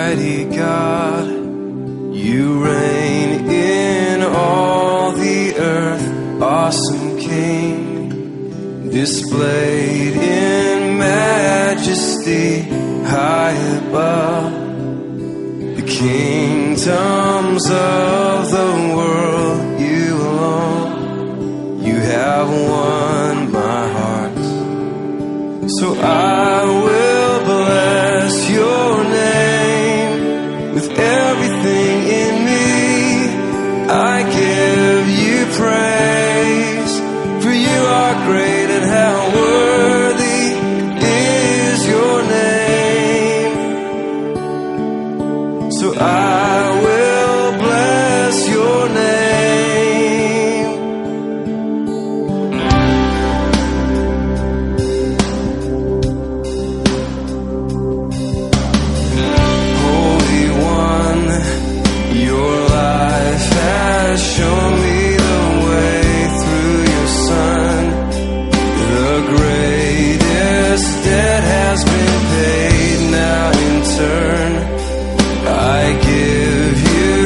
mighty God, you reign in all the earth, awesome King, displayed in majesty, high above. The kingdoms of the world, you alone, you have won my heart. So I will bless your name with everything in me. I give you praise, for you are great and how worthy is your name. So I will bless your name. Show me the way through your Son. The greatest debt has been paid. Now in turn, I give you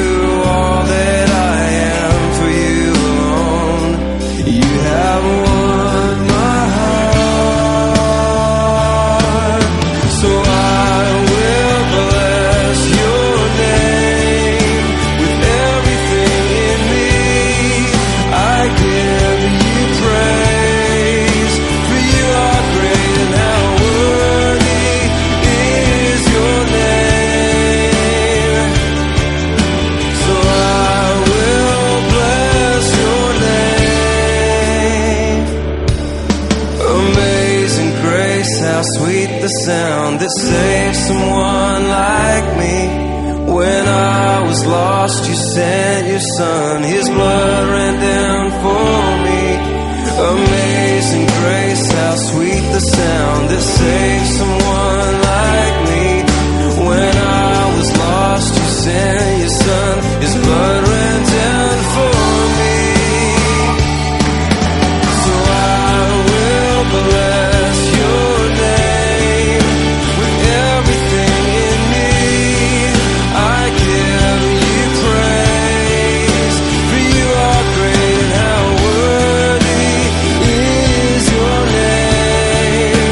all that I am, for you alone. You have won my heart. So I will bless your name with everything in me. I give you praise, for you are great and how worthy is your name. So I will bless your name. Amazing grace, how sweet the sound that saved someone like me. When I was lost, you sent your Son, His blood ran down for me. Amazing grace, how sweet the sound that saved someone like me. When I was lost, you sent your Son, His blood ran down for me. So I will bless your name with everything in me. I give you praise, for you are great and how worthy is your name.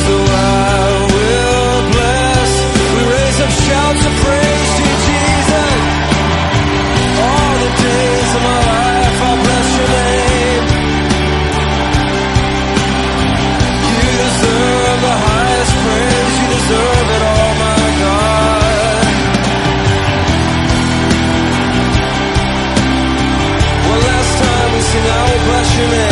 So I will bless. We raise up shouts of praise to Jesus. All the days of my life I'll bless your name. You deserve the highest praise. You deserve it all, my God. Well, last time we sing, I will bless your name.